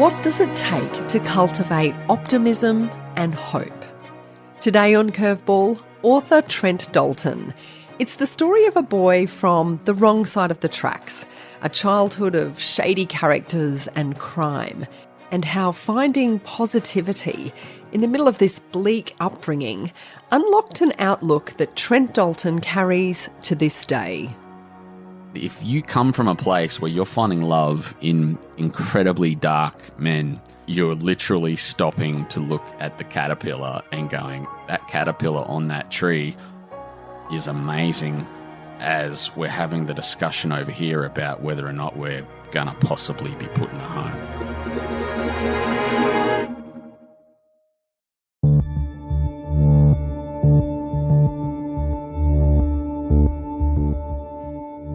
What does it take to cultivate optimism and hope? Today on Curveball, author Trent Dalton. It's the story of a boy from the wrong side of the tracks, a childhood of shady characters and crime, and how finding positivity in the middle of this bleak upbringing unlocked an outlook that Trent Dalton carries to this day. If you come from a place where you're finding love in incredibly dark men, you're literally stopping to look at the caterpillar and going, that caterpillar on that tree is amazing, as we're having the discussion over here about whether or not we're going to possibly be put in a home.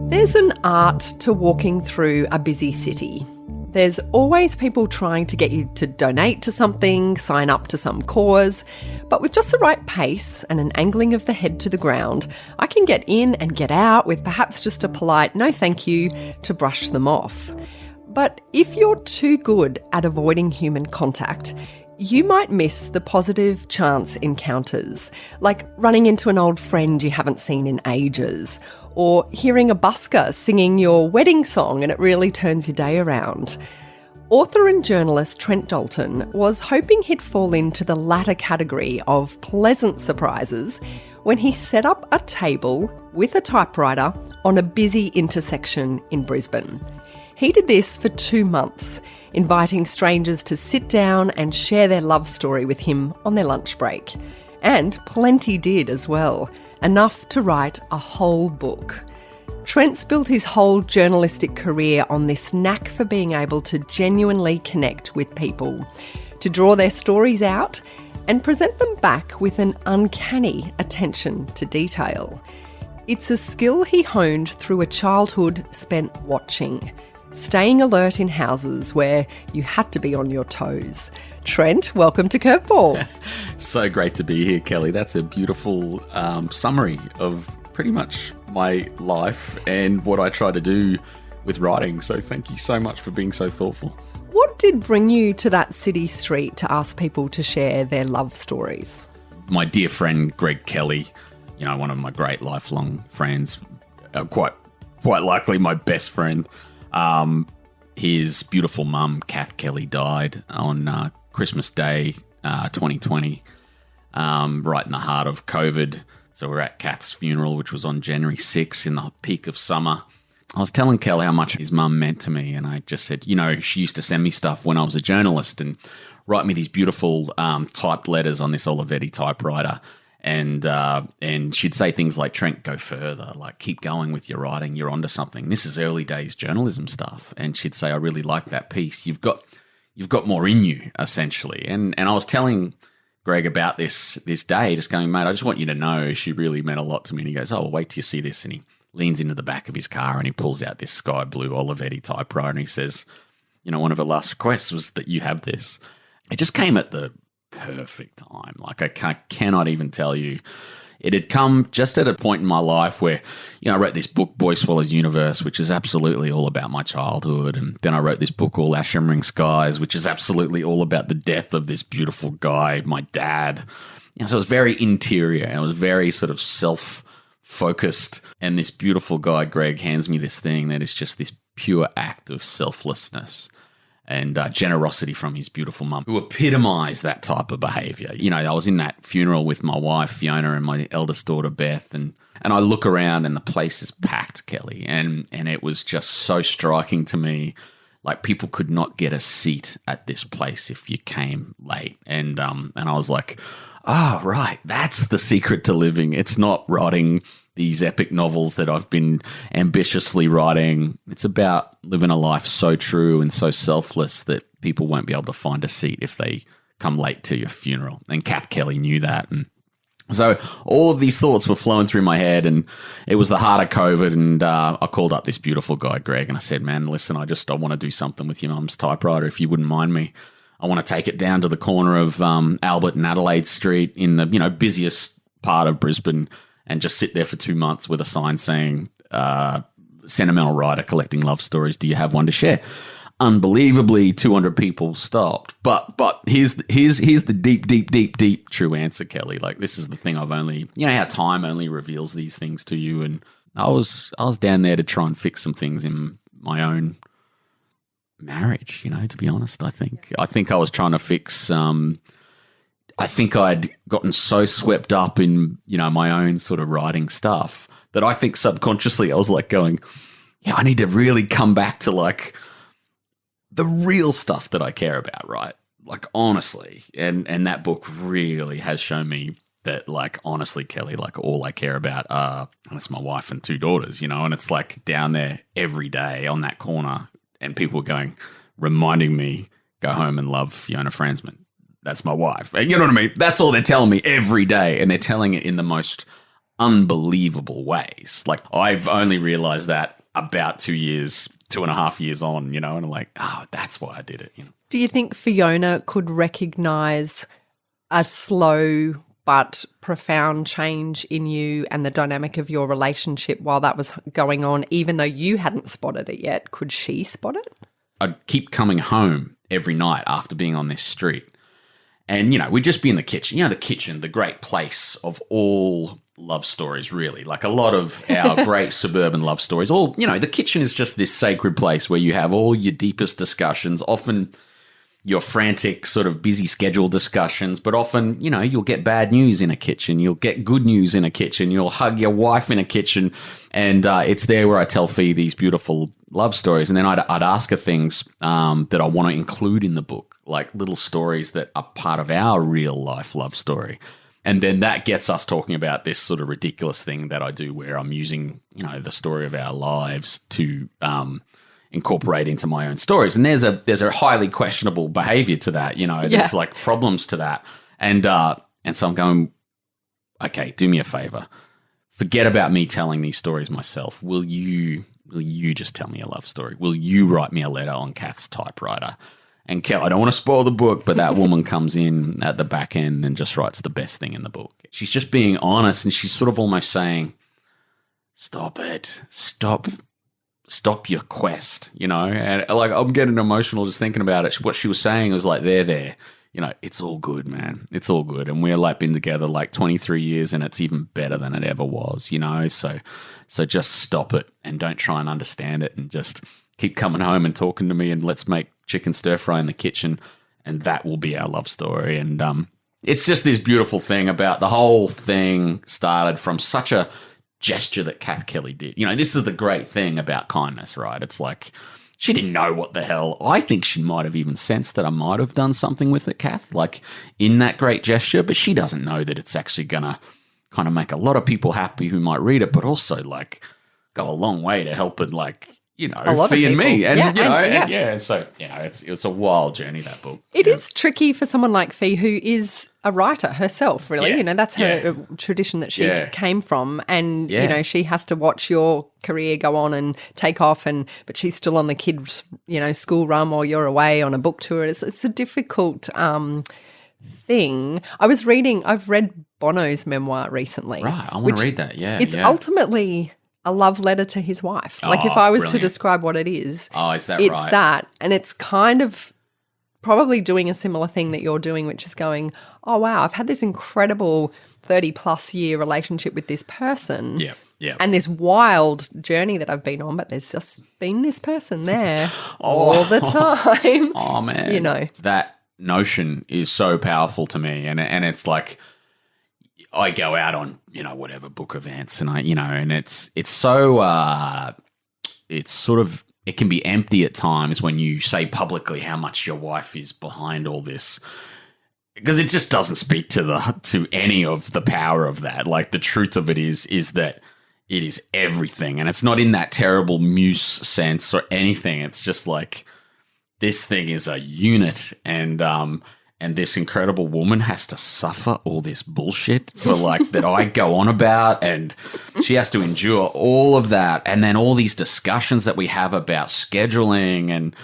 There's an art to walking through a busy city. There's always people trying to get you to donate to something, sign up to some cause, but with just the right pace and an angling of the head to the ground, I can get in and get out with perhaps just a polite no thank you to brush them off. But if you're too good at avoiding human contact, you might miss the positive chance encounters, like running into an old friend you haven't seen in ages, or hearing a busker singing your wedding song and it really turns your day around. Author and journalist Trent Dalton was hoping he'd fall into the latter category of pleasant surprises when he set up a table with a typewriter on a busy intersection in Brisbane. He did this for 2 months, inviting strangers to sit down and share their love story with him on their lunch break. And plenty did as well. Enough to write a whole book. Trent's built his whole journalistic career on this knack for being able to genuinely connect with people, to draw their stories out and present them back with an uncanny attention to detail. It's a skill he honed through a childhood spent watching, staying alert in houses where you had to be on your toes. Trent, welcome to Curveball. So great to be here, Kelly. That's a beautiful summary of pretty much my life and what I try to do with writing. So thank you so much for being so thoughtful. What did bring you to that city street to ask people to share their love stories? My dear friend, Greg Kelly, one of my great lifelong friends, quite likely my best friend. His beautiful mum, Kath Kelly, died on Christmas Day 2020, right in the heart of COVID. So we're at Kath's funeral, which was on January 6th in the peak of summer. I was telling Kel how much his mum meant to me, and I just said, she used to send me stuff when I was a journalist and write me these beautiful typed letters on this Olivetti typewriter. And she'd say things like, Trent, go further, like keep going with your writing, you're onto something. This is early days journalism stuff. And she'd say, I really like that piece. You've got more in you, essentially. And I was telling Greg about this day, just going, mate, I just want you to know she really meant a lot to me. And he goes, oh, well, wait till you see this. And he leans into the back of his car and he pulls out this sky blue Olivetti typewriter and he says, one of her last requests was that you have this. It just came at the perfect time. Like I cannot even tell you. It had come just at a point in my life where, I wrote this book, Boy Swallows Universe, which is absolutely all about my childhood. And then I wrote this book, All Our Shimmering Skies, which is absolutely all about the death of this beautiful guy, my dad. So it was very interior and it was very sort of self-focused. And this beautiful guy, Greg, hands me this thing that is just this pure act of selflessness and generosity from his beautiful mum, who epitomised that type of behaviour. I was in that funeral with my wife, Fiona, and my eldest daughter, Beth, and I look around and the place is packed, Kelly, and it was just so striking to me, like people could not get a seat at this place if you came late. And I was like, oh, right, that's the secret to living. It's not writing these epic novels that I've been ambitiously writing. It's about living a life so true and so selfless that people won't be able to find a seat if they come late to your funeral. And Kath Kelly knew that. And so all of these thoughts were flowing through my head, and it was the heart of COVID. And I called up this beautiful guy, Greg, and I said, man, listen, I want to do something with your mum's typewriter, if you wouldn't mind me. I want to take it down to the corner of Albert and Adelaide Street in the busiest part of Brisbane and just sit there for 2 months with a sign saying, sentimental writer collecting love stories. Do you have one to share? unbelievably 200 people stopped. But here's the deep true answer, Kelly. Like, this is the thing I've only, you know how time only reveals these things to you, and I was down there to try and fix some things in my own marriage, you know, to be honest. I think I was trying to fix I think I'd gotten so swept up in, you know, my own sort of writing stuff that I think subconsciously I was like going, yeah, I need to really come back to like the real stuff that I care about, right? Like, honestly. And that book really has shown me that, like, honestly, Kelly, like, all I care about are, and it's my wife and 2 daughters, you know, and it's like down there every day on that corner, and people going, reminding me, go home and love Fiona Fransman. That's my wife. And you know what I mean? That's all they're telling me every day, and they're telling it in the most unbelievable ways. Like, I've only realized that about 2.5 years on, you know, and I'm like, oh, that's why I did it, you know. Do you think Fiona could recognise a slow but profound change in you and the dynamic of your relationship while that was going on, even though you hadn't spotted it yet? Could she spot it? I'd keep coming home every night after being on this street. And, you know, we'd just be in the kitchen. You know, the kitchen, the great place of all love stories, really. Like, a lot of our great suburban love stories, all, you know, the kitchen is just this sacred place where you have all your deepest discussions, often your frantic sort of busy schedule discussions, but often, you know, you'll get bad news in a kitchen, you'll get good news in a kitchen, you'll hug your wife in a kitchen, and it's there where I tell Fee these beautiful love stories. And then I'd ask her things that I want to include in the book, like little stories that are part of our real life love story. And then that gets us talking about this sort of ridiculous thing that I do where I'm using, you know, the story of our lives to incorporate into my own stories. And there's a highly questionable behavior to that, you know, there's like problems to that. And so I'm going, okay, do me a favor. Forget about me telling these stories myself. Will you just tell me a love story? Will you write me a letter on Kath's typewriter? And Kel, I don't want to spoil the book, but that woman comes in at the back end and just writes the best thing in the book. She's just being honest, and she's sort of almost saying, stop it. Stop your quest, you know? And like, I'm getting emotional just thinking about it. What she was saying was like, there. You know, it's all good, man. It's all good. And we're like been together like 23 years and it's even better than it ever was, you know? So just stop it and don't try and understand it, and just keep coming home and talking to me, and let's make chicken stir fry in the kitchen, and that will be our love story. And it's just this beautiful thing about the whole thing started from such a gesture that Kath Kelly did. You know, this is the great thing about kindness, right? It's like, she didn't know what the hell. I think she might have even sensed that I might have done something with it, Kath, like in that great gesture, but she doesn't know that it's actually going to kind of make a lot of people happy who might read it, but also like go a long way to help it, like, you know, Fee and me. And, so, you know, it's a wild journey, that book. It is tricky for someone like Fee, who is a writer herself, really. You know, that's her tradition that she came from. And, you know, she has to watch your career go on and take off, but she's still on the kids', you know, school run while you're away on a book tour. It's a difficult thing. I've read Bono's memoir recently. Right, I want to read that, It's ultimately a love letter to his wife. Like, if I was to describe what it is, is that it's right? that. And it's kind of probably doing a similar thing that you're doing, which is going, oh, wow, I've had this incredible 30-plus year relationship with this person. Yeah. And this wild journey that I've been on, but there's just been this person there all the time. Oh, man. You know. That notion is so powerful to me. And it's like, I go out on, you know, whatever book events, and and it's so, it's sort of, it can be empty at times when you say publicly how much your wife is behind all this, because it just doesn't speak to any of the power of that. Like, the truth of it is that it is everything, and it's not in that terrible muse sense or anything. It's just like, this thing is a unit, and this incredible woman has to suffer all this bullshit for like that I go on about, and she has to endure all of that. And then all these discussions that we have about scheduling and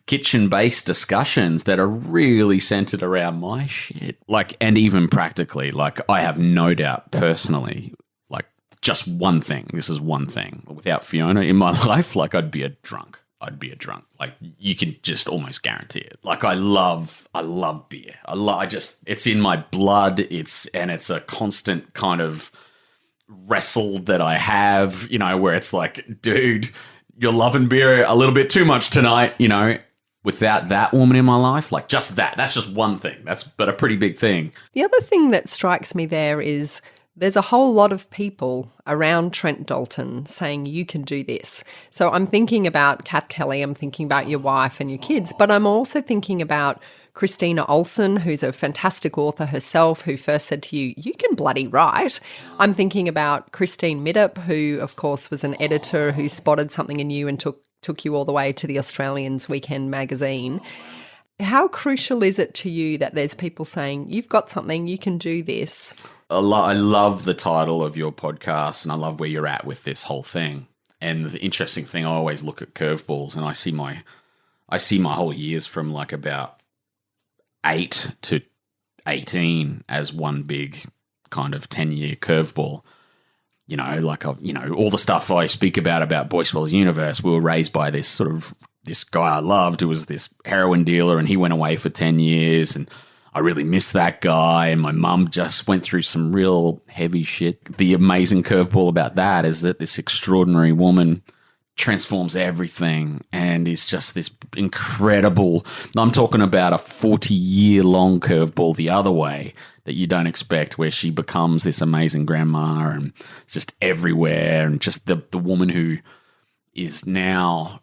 kitchen-based discussions that are really centered around my shit. Like, and even practically, like, I have no doubt personally, like, just one thing. This is one thing. Without Fiona in my life, like, I'd be a drunk. I'd be a drunk. Like, you can just almost guarantee it. Like, I love beer. It's in my blood. It's a constant kind of wrestle that I have, where it's like, dude, you're loving beer a little bit too much tonight, without that woman in my life, like just that's just one thing. But a pretty big thing. The other thing that strikes me there is there's a whole lot of people around Trent Dalton saying you can do this. So I'm thinking about Kath Kelly, I'm thinking about your wife and your kids, but I'm also thinking about Christina Olson, who's a fantastic author herself, who first said to you, you can bloody write. I'm thinking about Christine Middup, who of course was an editor who spotted something in you and took you all the way to the Australian's Weekend magazine. How crucial is it to you that there's people saying, you've got something, you can do this? I love the title of your podcast, and I love where you're at with this whole thing. And the interesting thing, I always look at curveballs, and I see my whole years from like about 8 to 18 as one big kind of 10-year curveball. All the stuff I speak about Boyce Wells Universe, we were raised by this guy I loved who was this heroin dealer, and he went away for 10 years, and I really miss that guy, and my mum just went through some real heavy shit. The amazing curveball about that is that this extraordinary woman transforms everything and is just this incredible. I'm talking about a 40-year-long curveball the other way that you don't expect, where she becomes this amazing grandma and just everywhere, and just the woman who is now,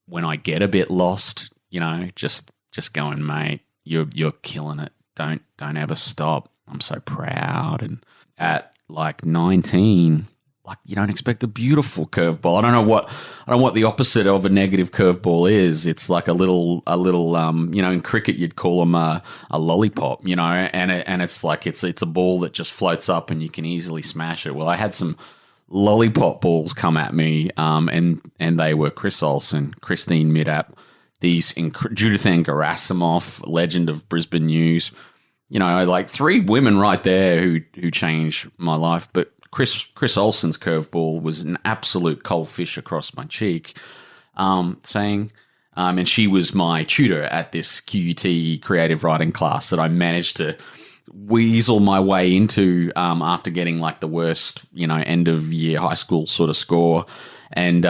when I get a bit lost, just going, mate, you're killing it. Don't ever stop. I'm so proud. And at like 19, like, you don't expect a beautiful curveball. I don't know what the opposite of a negative curveball is. It's like a little in cricket you'd call them a lollipop, and it's like it's a ball that just floats up and you can easily smash it. Well, I had some lollipop balls come at me, and they were Chris Olsen, Christine Middup, Judith Ann Gerasimov, legend of Brisbane News, like 3 women right there who changed my life. But Chris Olsen's curveball was an absolute cold fish across my cheek, saying, and she was my tutor at this QUT creative writing class that I managed to weasel my way into after getting like the worst, end of year high school sort of score. And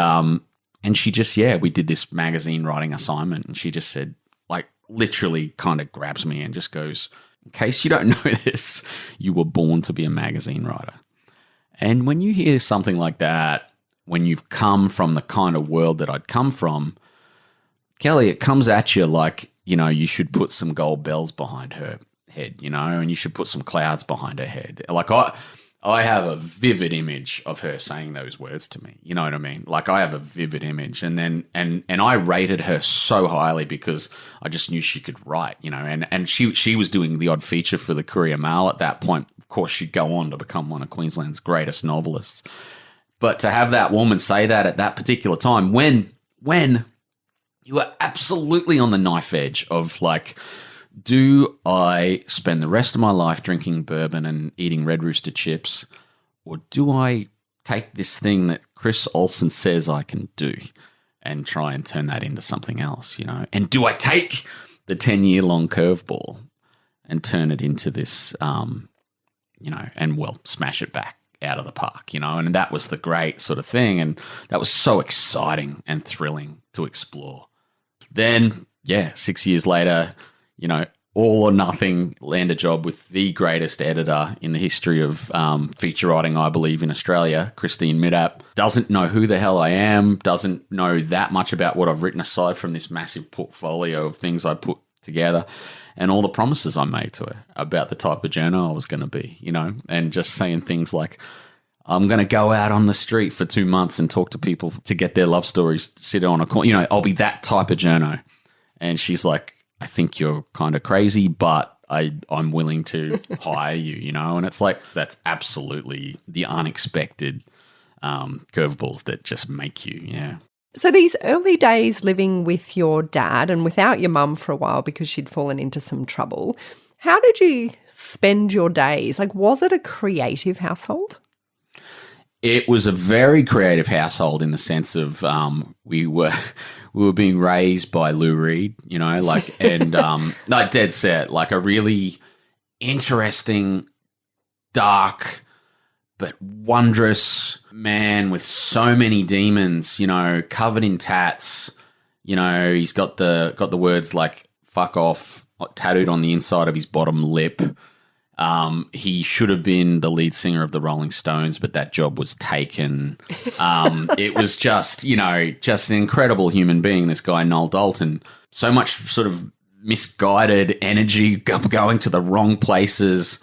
she just, we did this magazine writing assignment, and she just said, like, literally kind of grabs me and just goes, in case you don't know this, you were born to be a magazine writer. And when you hear something like that, when you've come from the kind of world that I'd come from, Kelly, it comes at you like, you should put some gold bells behind her head, and you should put some clouds behind her head. Like, I have a vivid image of her saying those words to me. You know what I mean? Like, I have a vivid image. And then, and I rated her so highly because I just knew she could write, and she was doing the odd feature for the Courier Mail at that point. Of course, she'd go on to become one of Queensland's greatest novelists. But to have that woman say that at that particular time, when you are absolutely on the knife edge of like, do I spend the rest of my life drinking bourbon and eating Red Rooster chips, or do I take this thing that Chris Olsen says I can do and try and turn that into something else, And do I take the 10-year-long curveball and turn it into this, and smash it back out of the park, And that was the great sort of thing, and that was so exciting and thrilling to explore. Then, 6 years later, all or nothing, land a job with the greatest editor in the history of feature writing, I believe, in Australia, Christine Middup. Doesn't know who the hell I am, doesn't know that much about what I've written aside from this massive portfolio of things I put together and all the promises I made to her about the type of journo I was going to be, and just saying things like, I'm going to go out on the street for 2 months and talk to people to get their love stories, sit on a corner, I'll be that type of journo. And she's like, I think you're kind of crazy, but I'm willing to hire you, and it's like, that's absolutely the unexpected curveballs that just make you, So these early days living with your dad and without your mum for a while because she'd fallen into some trouble, how did you spend your days? Like, was it a creative household? It was a very creative household in the sense of we were being raised by Lou Reed, you know, like, and no, dead set, like a really interesting, dark but wondrous man with so many demons, you know, covered in tats. You know, he's got the words like "fuck off" tattooed on the inside of his bottom lip. He should have been the lead singer of the Rolling Stones, but that job was taken. It was just, you know, just an incredible human being, this guy, Noel Dalton. So much sort of misguided energy going to the wrong places,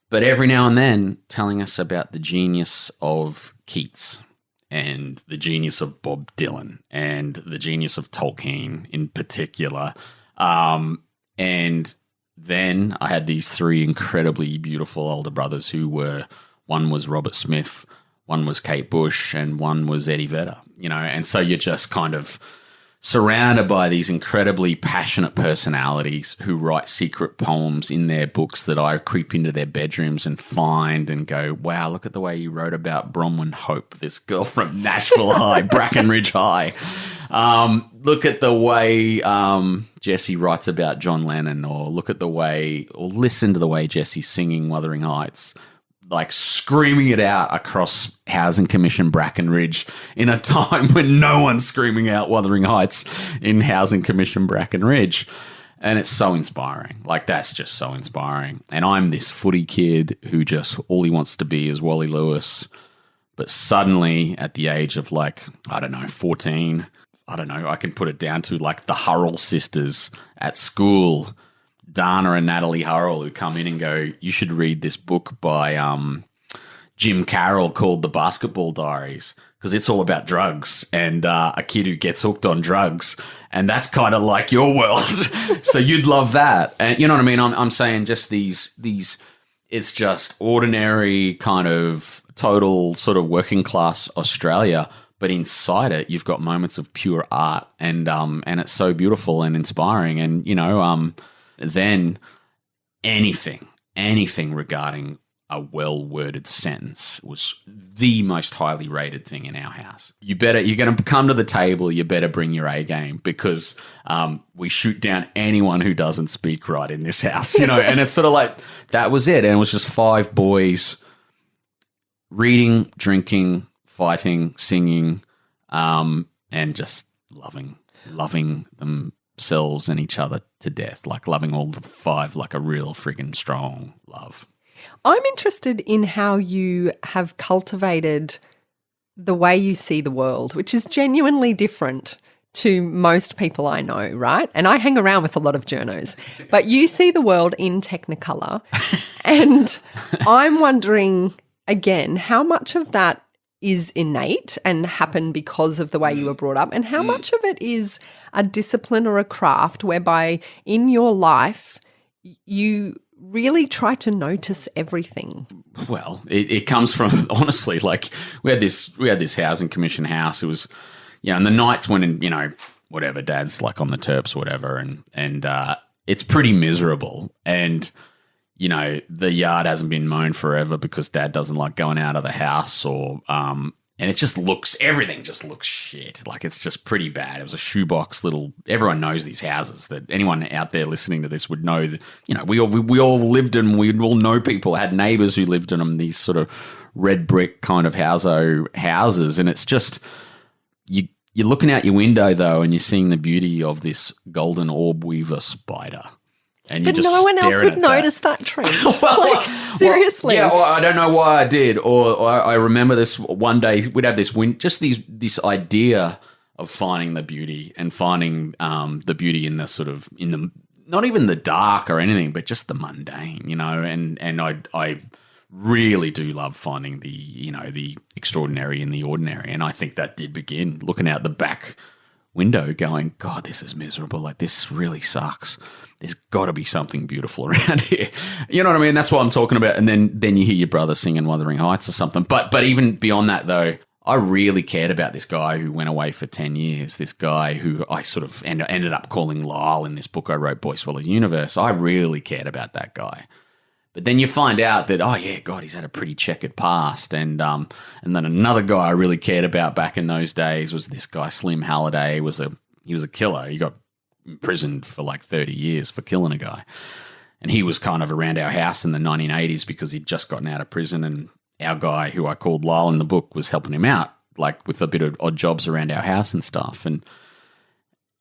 but every now and then telling us about the genius of Keats and the genius of Bob Dylan and the genius of Tolkien in particular. And then I had these three incredibly beautiful older brothers one was Robert Smith, one was Kate Bush, and one was Eddie Vedder, you know, and so you're just kind of surrounded by these incredibly passionate personalities who write secret poems in their books that I creep into their bedrooms and find and go, wow, look at the way you wrote about Bronwyn Hope, this girl from Nashville High, Brackenridge High. Look at the way Jesse writes about John Lennon, or look at the way, or listen to the way Jesse's singing Wuthering Heights, like screaming it out across Housing Commission Brackenridge in a time when no one's screaming out Wuthering Heights in Housing Commission Brackenridge. And it's so inspiring. Like, that's just so inspiring. And I'm this footy kid who just, all he wants to be is Wally Lewis. But suddenly at the age of 14, I can put it down to like the Hurrell sisters at school, Dana and Natalie Hurrell, who come in and go, you should read this book by Jim Carroll called The Basketball Diaries, because it's all about drugs and a kid who gets hooked on drugs. And that's kind of like your world. So you'd love that. And you know what I mean? I'm saying just these, it's just ordinary kind of total sort of working class Australia. But inside it, you've got moments of pure art, and it's so beautiful and inspiring. And, you know, then anything regarding a well-worded sentence was the most highly rated thing in our house. You're going to come to the table, you better bring your A game, because we shoot down anyone who doesn't speak right in this house, you know. And it's sort of like, that was it. And it was just 5 boys reading, drinking, fighting, singing, and just loving themselves and each other to death, like loving all the 5 like a real friggin' strong love. I'm interested in how you have cultivated the way you see the world, which is genuinely different to most people I know, right? And I hang around with a lot of journos, but you see the world in Technicolor. And I'm wondering, again, how much of that is innate and happen because of the way you were brought up, and how much of it is a discipline or a craft whereby in your life you really try to notice everything? Well, it comes from, honestly, like we had this housing commission house. It was, you know, and the nights when, you know, whatever, Dad's like on the terps or whatever, and it's pretty miserable. And you know, the yard hasn't been mown forever because Dad doesn't like going out of the house, or and everything just looks shit. Like, it's just pretty bad. It was a shoebox little. Everyone knows these houses. That anyone out there listening to this would know that, you know, we all lived in them. We all know people, had neighbors who lived in them. These sort of red brick kind of houses, and it's just you're looking out your window though, and you're seeing the beauty of this golden orb weaver spider. And but no one else would notice that, Trent. Seriously. Yeah, well, I don't know why I did. Or I remember this one day, we'd have this this idea of finding the beauty, and finding the beauty in the sort of, in the, not even the dark or anything, but just the mundane, you know. And I really do love finding the, you know, the extraordinary in the ordinary. And I think that did begin looking out the back window going, God, this is miserable. Like, this really sucks. There's got to be something beautiful around here. You know what I mean? That's what I'm talking about. And then you hear your brother singing Wuthering Heights or something. But even beyond that, though, I really cared about this guy who went away for 10 years, this guy who I sort of ended up calling Lyle in this book I wrote, Boy Swallows Universe. I really cared about that guy But then you find out that, oh yeah, God, he's had a pretty checkered past. And then another guy I really cared about back in those days was this guy, Slim Halliday. He was a killer. He got imprisoned for like 30 years for killing a guy. And he was kind of around our house in the 1980s because he'd just gotten out of prison, and our guy, who I called Lyle in the book, was helping him out, like with a bit of odd jobs around our house and stuff. And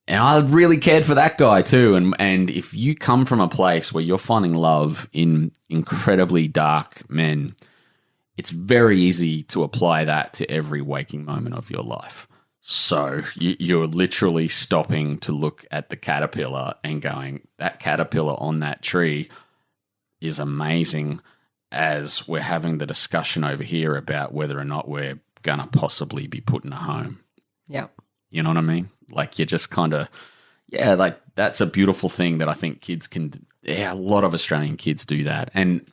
I really cared for that guy too. And if you come from a place where you're finding love in incredibly dark men, it's very easy to apply that to every waking moment of your life. So you're literally stopping to look at the caterpillar and going, that caterpillar on that tree is amazing, as we're having the discussion over here about whether or not we're going to possibly be put in a home. Yeah. You know what I mean? Like, you're just kind of, yeah, like that's a beautiful thing that I think kids can, a lot of Australian kids do that. And,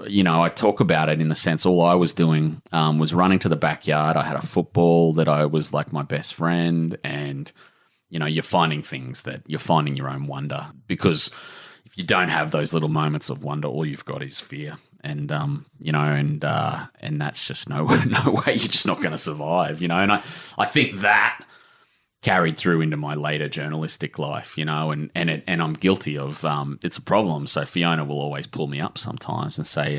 you know, I talk about it in the sense all I was doing was running to the backyard. I had a football that I was like my best friend, and, you know, you're finding things that you're finding your own wonder, because if you don't have those little moments of wonder, all you've got is fear. And, you know, and that's just no way, you're just not going to survive, you know. And I think that carried through into my later journalistic life, you know, and I'm guilty of, it's a problem. So Fiona will always pull me up sometimes and say,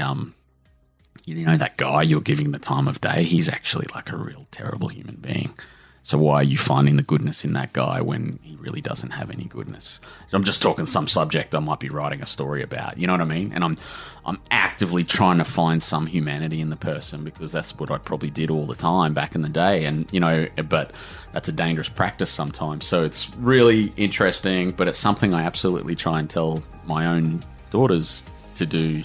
you know, that guy you're giving the time of day, he's actually like a real terrible human being. So why are you finding the goodness in that guy when he really doesn't have any goodness? I'm just talking some subject I might be writing a story about, you know what I mean? And I'm actively trying to find some humanity in the person, because that's what I probably did all the time back in the day. And, you know, but that's a dangerous practice sometimes. So it's really interesting, but it's something I absolutely try and tell my own daughters to do,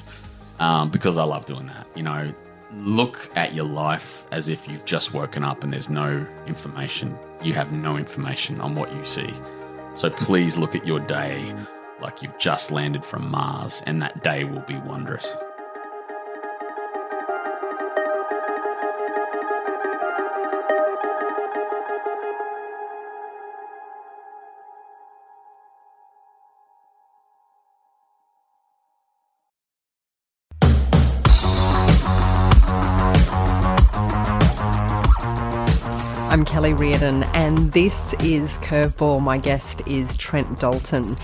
because I love doing that, you know. Look at your life as if you've just woken up and there's no information. You have no information on what you see. So please look at your day like you've just landed from Mars, and that day will be wondrous. I'm Kelly Reardon, and this is Curveball. My guest is Trent Dalton.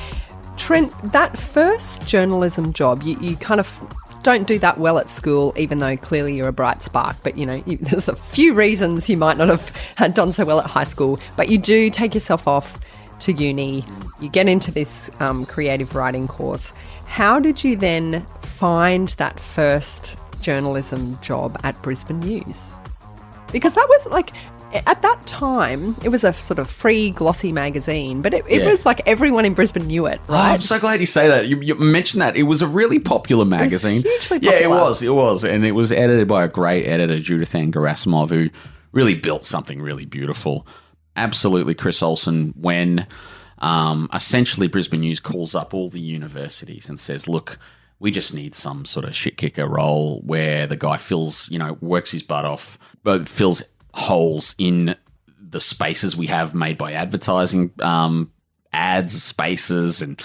Trent, that first journalism job, you kind of don't do that well at school, even though clearly you're a bright spark. But, you know, there's a few reasons you might not have done so well at high school. But you do take yourself off to uni. You get into this creative writing course. How did you then find that first journalism job at Brisbane News? Because that was like, at that time, it was a sort of free, glossy magazine, but it was like everyone in Brisbane knew it, right? Oh, I'm so glad you say that. You mentioned that. It was a really popular magazine. It was hugely popular. Yeah, it was. And it was edited by a great editor, Judith Ann Gerasimov, who really built something really beautiful. Absolutely, Chris Olsen, when essentially Brisbane News calls up all the universities and says, look, we just need some sort of shit kicker role where the guy fills, you know, works his butt off, but fills holes in the spaces we have made by advertising, ads, spaces, and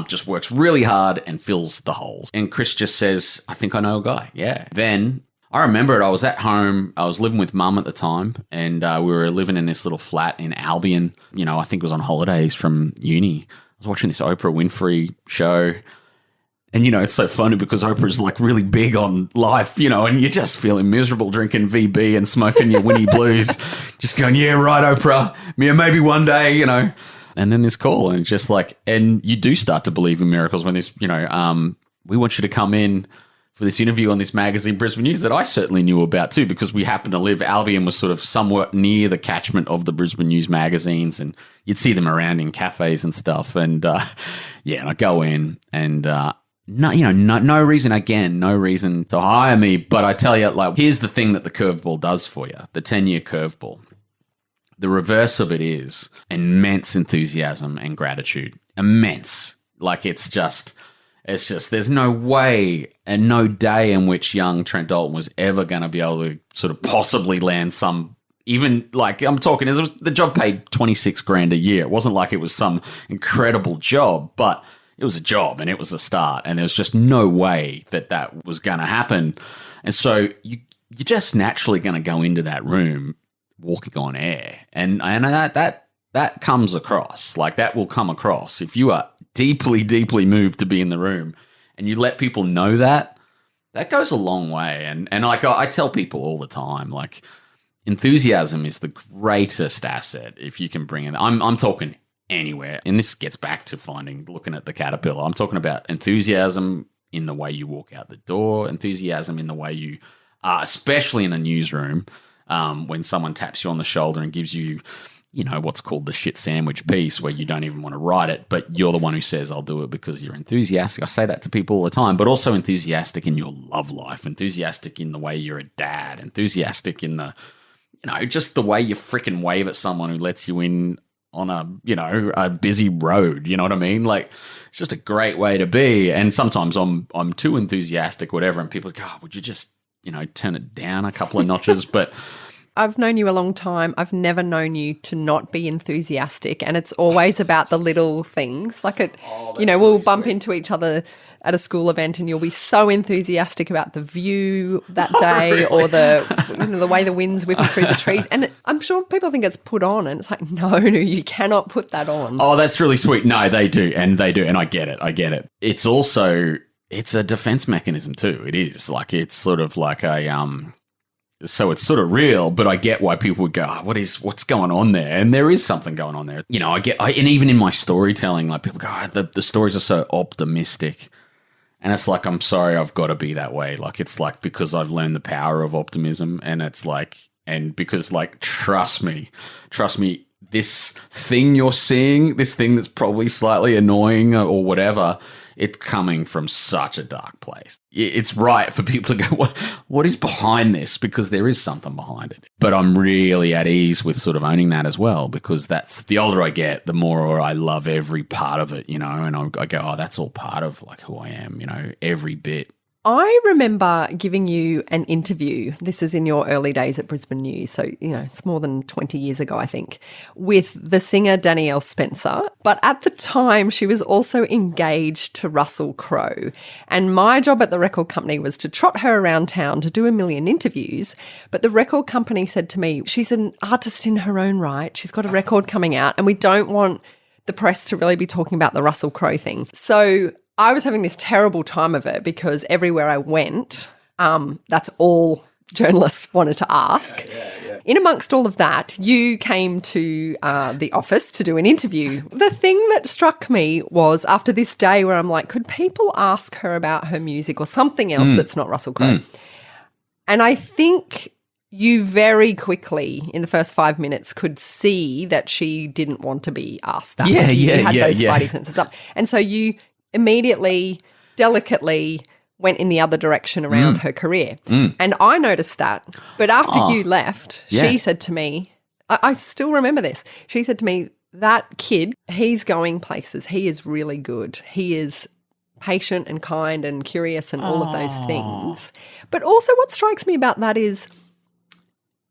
just works really hard and fills the holes. And Chris just says, I think I know a guy. Yeah. Then I remember it. I was at home. I was living with mum at the time, and we were living in this little flat in Albion. You know, I think it was on holidays from uni. I was watching this Oprah Winfrey show. And, you know, it's so funny because Oprah's like really big on life, you know, and you're just feeling miserable drinking VB and smoking your Winnie Blues, just going, yeah, right, Oprah, yeah, maybe one day, you know. And then this call, and it's just like, and you do start to believe in miracles when this, you know, we want you to come in for this interview on this magazine, Brisbane News, that I certainly knew about too, because we happened to live, Albion was sort of somewhat near the catchment of the Brisbane News magazines, and you'd see them around in cafes and stuff. And yeah, and I go in, and no reason to hire me. But I tell you, like, here's the thing that the curveball does for you, the 10-year curveball. The reverse of it is immense enthusiasm and gratitude. Immense. Like, it's just, there's no way and no day in which young Trent Dalton was ever going to be able to sort of possibly land some, even like, I'm talking, the job paid $26,000 a year. It wasn't like it was some incredible job, but it was a job and it was a start, and there was just no way that was going to happen. And so you're just naturally going to go into that room walking on air, and that comes across. Like, that will come across if you are deeply, deeply moved to be in the room, and you let people know that goes a long way. And like I tell people all the time, like, enthusiasm is the greatest asset if you can bring in. I'm talking anywhere, and this gets back to looking at the caterpillar. I'm talking about enthusiasm in the way you walk out the door, enthusiasm in the way you are, especially in a newsroom, when someone taps you on the shoulder and gives you, what's called the shit sandwich piece, where you don't even want to write it, but you're the one who says, I'll do it because you're enthusiastic. I say that to people all the time, but also enthusiastic in your love life, enthusiastic in the way you're a dad, enthusiastic in the, just the way you freaking wave at someone who lets you in on a busy road. You know what I mean? Like, it's just a great way to be. And sometimes I'm too enthusiastic, whatever, and people go, would you just, turn it down a couple of notches? But I've known you a long time. I've never known you to not be enthusiastic, and it's always about the little things. Like, we'll bump into each other at a school event, and you'll be so enthusiastic about the view that day, really? Or the way the wind's whipping through the trees. And I'm sure people think it's put on, and it's like, no, you cannot put that on. Oh, that's really sweet. No, they do, and I get it. It's also, it's a defense mechanism too. It is like, it's sort of like so it's sort of real, but I get why people would go, what's going on there? And there is something going on there. And even in my storytelling, like, people go, the stories are so optimistic. And it's like, I'm sorry, I've got to be that way. Like, it's like, because I've learned the power of optimism, and it's like, and because, like, trust me, this thing you're seeing, this thing that's probably slightly annoying or whatever, it's coming from such a dark place. It's right for people to go, what is behind this? Because there is something behind it. But I'm really at ease with sort of owning that as well, because that's, the older I get, the more I love every part of it, and I go, oh, that's all part of, like, who I am, every bit. I remember giving you an interview. This is in your early days at Brisbane News. So, it's more than 20 years ago, I think, with the singer Danielle Spencer. But at the time, she was also engaged to Russell Crowe. And my job at the record company was to trot her around town to do a million interviews. But the record company said to me, she's an artist in her own right. She's got a record coming out, and we don't want the press to really be talking about the Russell Crowe thing. So I was having this terrible time of it, because everywhere I went, that's all journalists wanted to ask. Yeah. In amongst all of that, you came to the office to do an interview. The thing that struck me was, after this day where I'm like, could people ask her about her music or something else that's not Russell Crowe? And I think you very quickly, in the first 5 minutes, could see that she didn't want to be asked that. You had those spidey senses up. And so you immediately, delicately went in the other direction around her career. And I noticed that. But after you left, she said to me, I still remember this. She said to me, that kid, he's going places. He is really good. He is patient and kind and curious and all of those things. But also what strikes me about that is,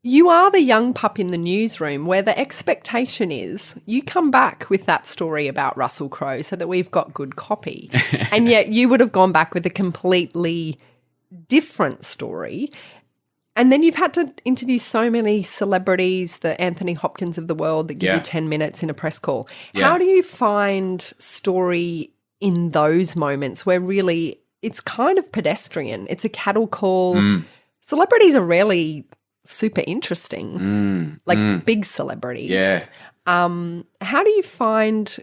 you are the young pup in the newsroom, where the expectation is you come back with that story about Russell Crowe so that we've got good copy. And yet you would have gone back with a completely different story. And then you've had to interview so many celebrities, the Anthony Hopkins of the world, that give you 10 minutes in a press call. How do you find story in those moments where really it's kind of pedestrian? It's a cattle call. Celebrities are rarely super interesting, big celebrities. How do you find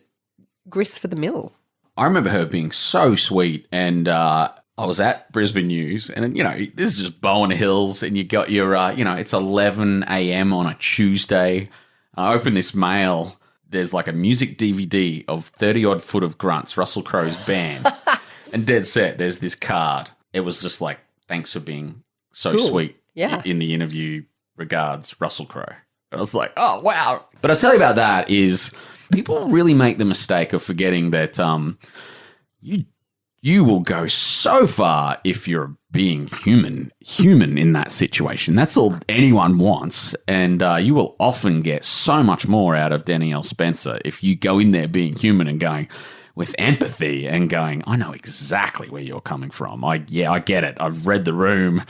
grist for the mill? I remember her being so sweet, and I was at Brisbane News, and this is just Bowen Hills, and you got your it's 11 a.m. on a Tuesday. I open this mail, there's like a music DVD of 30 odd foot of grunts, Russell Crowe's band, and dead set, there's this card. It was just like, thanks for being so sweet. In the interview, regards, Russell Crowe. I was like, oh, wow. But I'll tell you about that is, people really make the mistake of forgetting that you will go so far if you're being human in that situation. That's all anyone wants. And you will often get so much more out of Danielle Spencer if you go in there being human and going, with empathy and going, I know exactly where you're coming from. I get it. I've read The Room.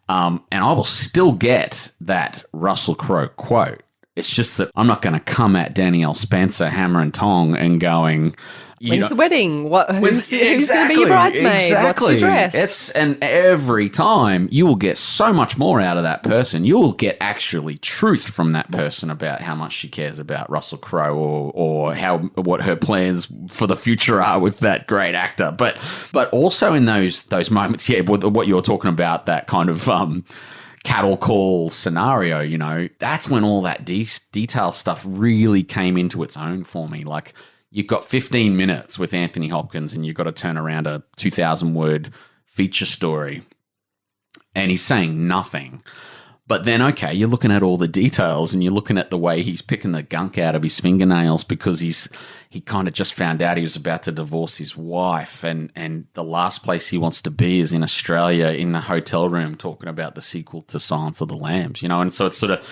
And I will still get that Russell Crowe quote. It's just that I'm not going to come at Danielle Spencer hammer and tong and going, when's the wedding? Who's going to be your bridesmaid? Exactly. What's your dress? And every time you will get so much more out of that person. You will get actually truth from that person about how much she cares about Russell Crowe or what her plans for the future are with that great actor. But also in those moments, what you're talking about, that kind of cattle call scenario, you know, that's when all that detail stuff really came into its own for me. Like, you've got 15 minutes with Anthony Hopkins and you've got to turn around a 2,000-word feature story and he's saying nothing. But then, okay, you're looking at all the details and you're looking at the way he's picking the gunk out of his fingernails because he kind of just found out he was about to divorce his wife and the last place he wants to be is in Australia in a hotel room talking about the sequel to Silence of the Lambs, you know? And so it's sort of...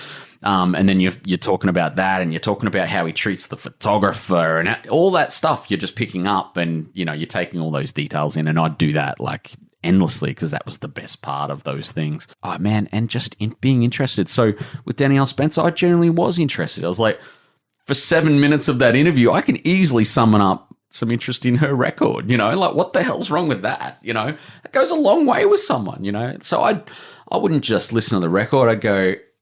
and then you're talking about that and you're talking about how he treats the photographer and all that stuff you're just picking up and, you know, you're taking all those details in, and I'd do that like endlessly because that was the best part of those things. Oh, man, and just being interested. So with Danielle Spencer, I genuinely was interested. I was like, for 7 minutes of that interview, I can easily summon up some interest in her record, you know, like what the hell's wrong with that? You know, it goes a long way with someone, you know? So I wouldn't just listen to the record.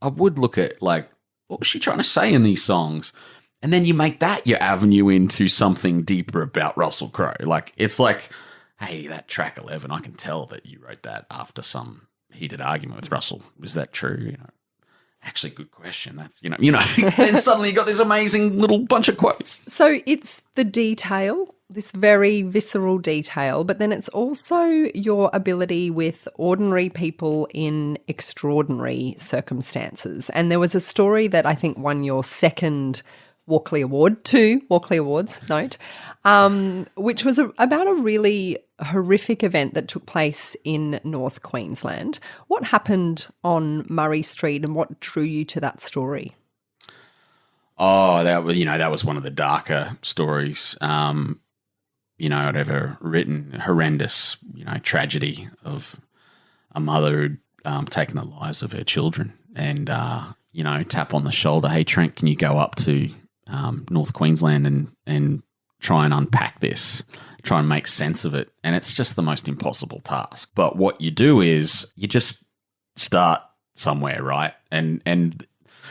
I would look at, like, what was she trying to say in these songs? And then you make that your avenue into something deeper about Russell Crowe. Like, it's like, hey, that track 11, I can tell that you wrote that after some heated argument with Russell. Is that true? You know, actually, good question. That's, you know, then suddenly you got this amazing little bunch of quotes. So it's the detail, this very visceral detail, but then it's also your ability with ordinary people in extraordinary circumstances. And there was a story that I think won your second Walkley Award, 2 Walkley Awards, note, which was about a really horrific event that took place in North Queensland. What happened on Murray Street and what drew you to that story? Oh, that was one of the darker stories, I'd ever written. Horrendous, tragedy of a mother who'd taken the lives of her children. And, tap on the shoulder, hey, Trent, can you go up to North Queensland and try and unpack this, try and make sense of it? And it's just the most impossible task. But what you do is you just start somewhere, right? And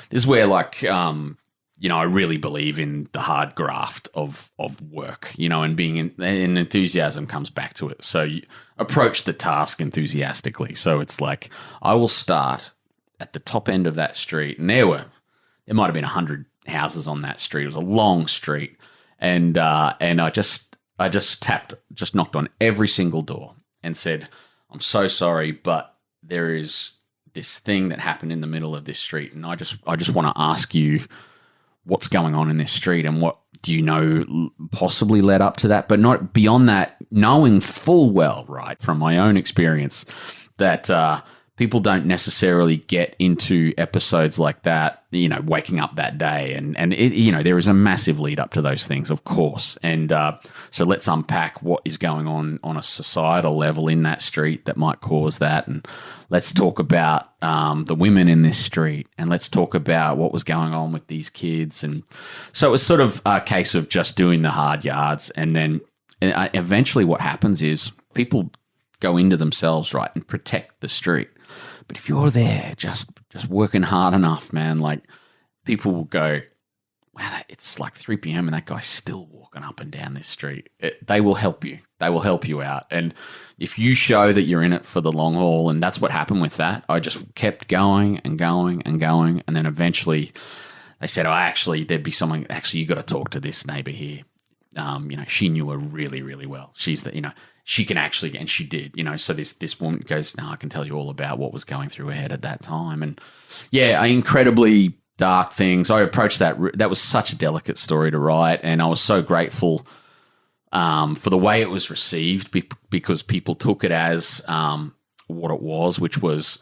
this is where, I really believe in the hard graft of work, and being and enthusiasm comes back to it. So you approach the task enthusiastically. So it's like, I will start at the top end of that street. And there might have been 100 houses on that street. It was a long street. And I just knocked on every single door and said, I'm so sorry, but there is this thing that happened in the middle of this street. And I just want to ask you, what's going on in this street and what do you know possibly led up to that, but not beyond that, knowing full well, right, from my own experience, that people don't necessarily get into episodes like that, waking up that day. And it, there is a massive lead up to those things, of course. And so let's unpack what is going on a societal level in that street that might cause that. And let's talk about the women in this street, and let's talk about what was going on with these kids. And so it was sort of a case of just doing the hard yards. And then eventually what happens is people go into themselves, right, and protect the street. But if you're there just working hard enough, man, like, people will go, wow, it's like 3 p.m. and that guy's still walking up and down this street. They will help you. They will help you out. And if you show that you're in it for the long haul, and that's what happened with that, I just kept going and going and going. And then eventually they said, oh, actually, there'd be someone, actually, you got to talk to this neighbor here. She knew her really, really well. She's the, she can actually, and she did, so this woman goes, no, I can tell you all about what was going through her head at that time. And yeah, incredibly dark things. I approached that. That was such a delicate story to write. And I was so grateful for the way it was received, because people took it as what it was, which was,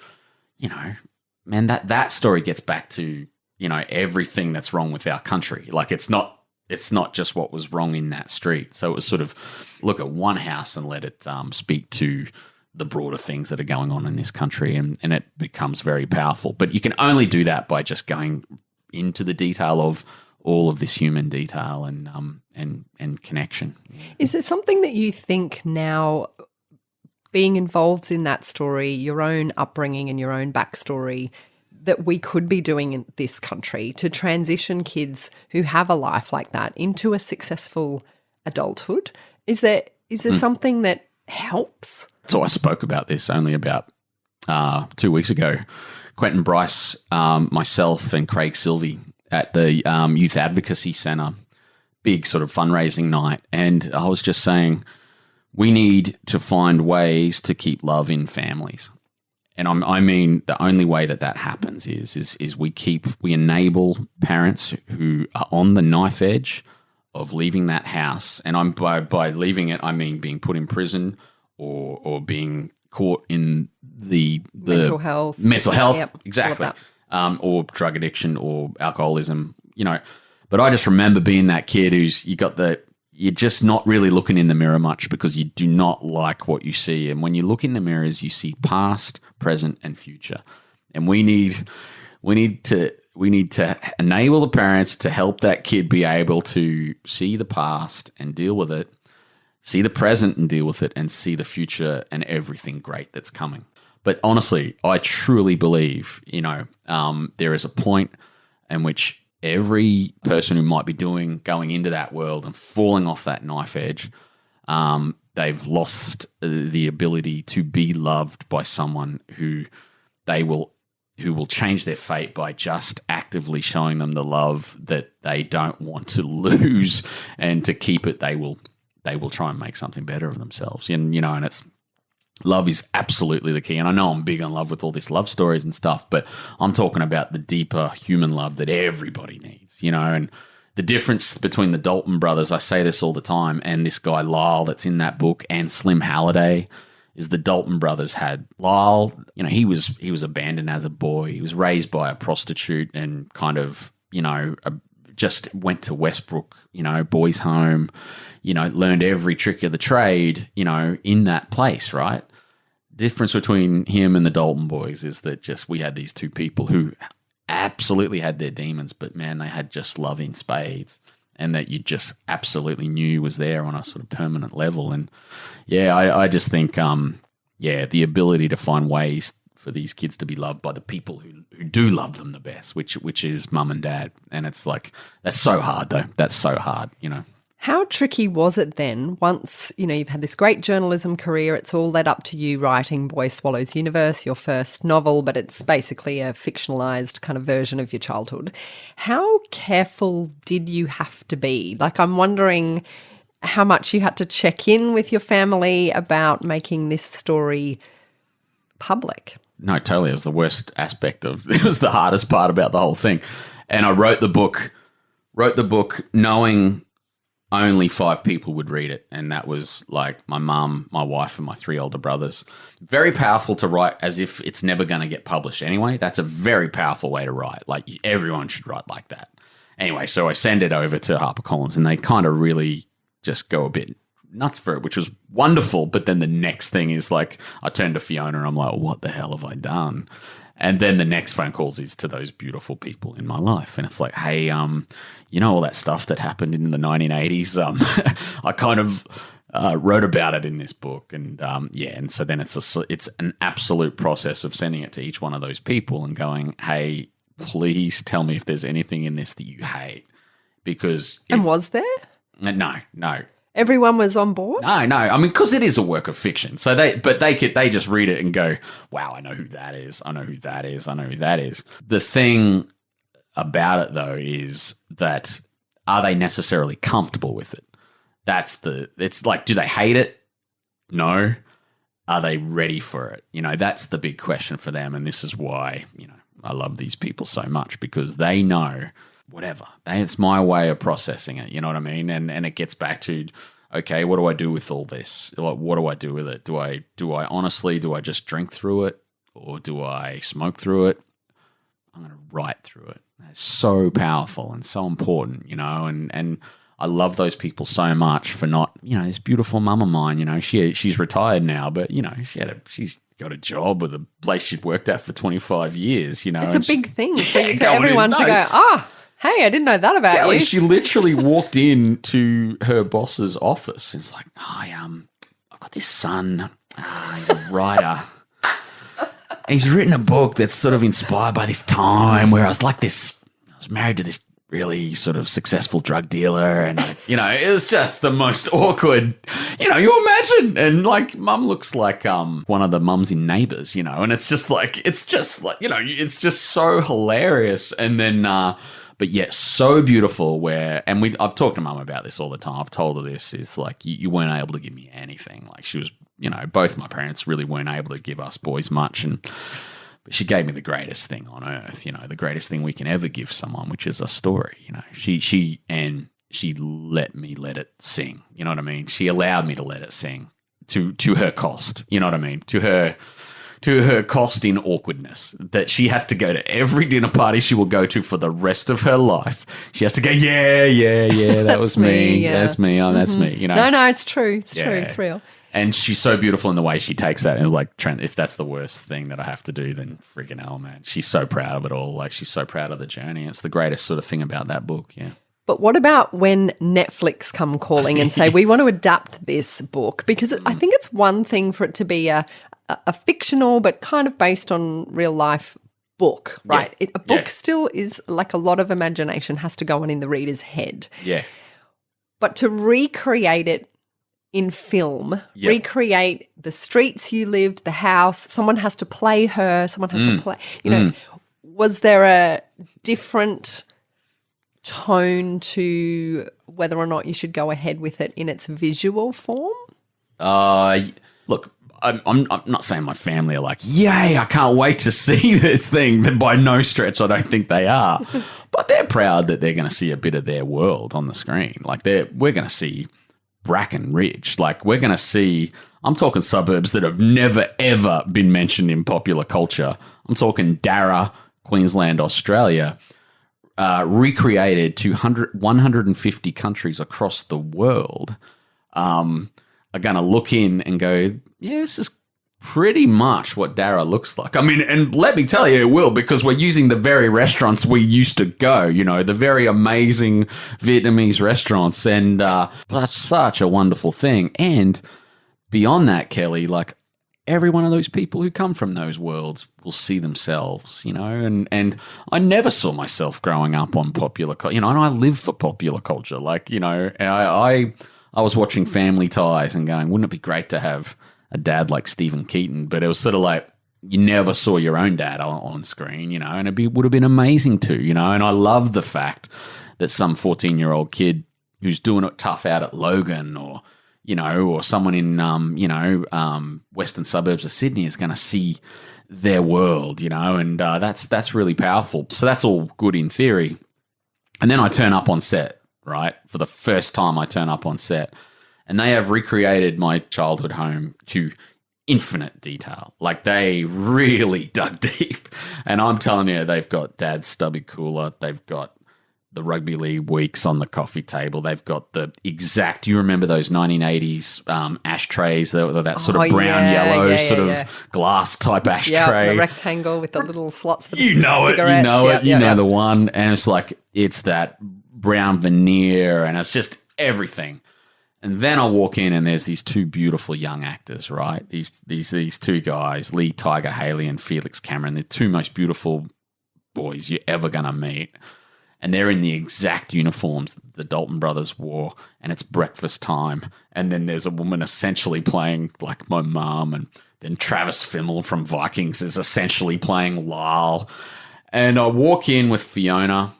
man, that story gets back to, everything that's wrong with our country. Like, it's not it's not just what was wrong in that street. So it was sort of look at one house and let it speak to the broader things that are going on in this country, and it becomes very powerful. But you can only do that by just going into the detail of all of this human detail and connection. Is there something that you think now, being involved in that story, your own upbringing and your own backstory, that we could be doing in this country to transition kids who have a life like that into a successful adulthood? Is there something that helps? So I spoke about this only about 2 weeks ago. Quentin Bryce, myself and Craig Silvey at the Youth Advocacy Centre, big sort of fundraising night. And I was just saying, we need to find ways to keep love in families. And I mean, the only way that happens is we enable parents who are on the knife edge of leaving that house. And by leaving it, I mean being put in prison or being caught in the mental health. Yep, exactly. Or drug addiction or alcoholism, But I just remember being that kid you're just not really looking in the mirror much because you do not like what you see. And when you look in the mirrors, you see past, present, and future. And we need to enable the parents to help that kid be able to see the past and deal with it, see the present and deal with it, and see the future and everything great that's coming. But honestly, I truly believe, there is a point in which every person who might be going into that world and falling off that knife edge, they've lost the ability to be loved by someone who will change their fate by just actively showing them the love that they don't want to lose, and to keep it, they will try and make something better of themselves. And and it's love is absolutely the key. And I know I'm big on love with all these love stories and stuff, but I'm talking about the deeper human love that everybody needs, and the difference between the Dalton brothers, I say this all the time, and this guy Lyle that's in that book, and Slim Halliday, is the Dalton brothers had Lyle, he was abandoned as a boy. He was raised by a prostitute and kind of, just went to Westbrook, boys' home, learned every trick of the trade, in that place, right? Difference between him and the Dalton boys is that we had these two people who absolutely had their demons, but man, they had just love in spades, and that you just absolutely knew was there on a sort of permanent level. And yeah, I just think, the ability to find ways for these kids to be loved by the people who do love them the best, which is mum and dad. And it's like, that's so hard though. That's so hard, How tricky was it then once, you've had this great journalism career, it's all led up to you writing Boy Swallows Universe, your first novel, but it's basically a fictionalized kind of version of your childhood. How careful did you have to be? Like, I'm wondering how much you had to check in with your family about making this story public. No, totally. It was the worst aspect it was the hardest part about the whole thing. And I wrote the book knowing only 5 people would read it. And that was like my mum, my wife, and my 3 older brothers. Very powerful to write as if it's never going to get published anyway. That's a very powerful way to write. Like, everyone should write like that. Anyway, so I send it over to HarperCollins, and they kind of really just go a bit nuts for it, which was wonderful. But then the next thing is like, I turn to Fiona and I'm like, what the hell have I done? And then the next phone calls is to those beautiful people in my life. And it's like, hey, all that stuff that happened in the 1980s, I kind of wrote about it in this book. And and so then it's an absolute process of sending it to each one of those people and going, hey, please tell me if there's anything in this that you hate. Because and was there? No. Everyone was on board? No. I mean, because it is a work of fiction. So they just read it and go, wow, I know who that is. I know who that is. I know who that is. The thing about it, though, is that are they necessarily comfortable with it? It's like, do they hate it? No. Are they ready for it? That's the big question for them. And this is why, I love these people so much, because they know whatever. It's my way of processing it. You know what I mean? And it gets back to, okay, what do I do with all this? What do I do with it? Do I honestly just drink through it, or do I smoke through it? I'm going to write through it. That's so powerful and so important, and I love those people so much for not, this beautiful mum of mine, she's retired now, but, she's got a job with a place she'd worked at for 25 years, It's a big thing for everyone to go, hey, I didn't know that about Kelly, you. She literally walked into her boss's office and it's like, I've got this son. He's a writer. He's written a book that's sort of inspired by this time where I was married to this really sort of successful drug dealer, and it was just the most awkward, you imagine, and like mum looks like one of the mums in Neighbours, and it's just so hilarious, and then but yet so beautiful I've talked to mum about this all the time. I've told her this is like you weren't able to give me anything. Like she was, both my parents really weren't able to give us boys much, but she gave me the greatest thing on earth, the greatest thing we can ever give someone, which is a story. She let me let it sing. You know what I mean? She allowed me to let it sing to her cost. You know what I mean? To her cost in awkwardness, that she has to go to every dinner party she will go to for the rest of her life. She has to go, yeah, that was me. Yeah. That's me. That's me. No, it's true. It's true. It's real. And she's so beautiful in the way she takes that. And it's like, Trent, if that's the worst thing that I have to do, then freaking hell, man. She's so proud of it all. Like, she's so proud of the journey. It's the greatest sort of thing about that book, yeah. But what about when Netflix come calling and say, we want to adapt this book? Because I think it's one thing for it to be a fictional but kind of based on real life book, right? Yeah. A book still is like a lot of imagination has to go on in the reader's head. Yeah. But to recreate it in film, recreate the streets you lived, the house, someone has to play her, someone has to play, was there a different tone to whether or not you should go ahead with it in its visual form? Look, I'm not saying my family are like, yay, I can't wait to see this thing. By no stretch, I don't think they are. But they're proud that they're going to see a bit of their world on the screen. Like we're going to see Bracken Ridge. Like we're going to see, I'm talking suburbs that have never, ever been mentioned in popular culture. I'm talking Darra, Queensland, Australia, recreated to 150 countries across the world, are going to look in and go, yeah, this is pretty much what Darra looks like. I mean, and let me tell you, it will, because we're using the very restaurants we used to go, the very amazing Vietnamese restaurants. And that's such a wonderful thing. And beyond that, Kelly, like every one of those people who come from those worlds will see themselves, and I never saw myself growing up on popular culture, and I live for popular culture. Like, I was watching Family Ties and going, wouldn't it be great to have a dad like Stephen Keaton? But it was sort of like you never saw your own dad on screen, and would have been amazing too, and I love the fact that some 14-year-old kid who's doing it tough out at Logan or someone in, western suburbs of Sydney is going to see their world, and that's really powerful. So that's all good in theory. And then I turn up on set, right? For the first time I turn up on set, and they have recreated my childhood home to infinite detail. Like they really dug deep. And I'm telling you, they've got Dad's stubby cooler. They've got the rugby league weeks on the coffee table. They've got the exact, do you remember those 1980s ashtrays, that sort of brown, yellow sort of glass type ashtray? Yeah, the rectangle with the little slots for the cigarettes. You know the one. And it's like, it's that brown veneer and it's just everything. And then I walk in and there's these two beautiful young actors, right? These two guys, Lee Tiger Haley and Felix Cameron. They're two most beautiful boys you're ever going to meet. And they're in the exact uniforms that the Dalton brothers wore, and it's breakfast time. And then there's a woman essentially playing like my mum, and then Travis Fimmel from Vikings is essentially playing Lyle. And I walk in with Fiona,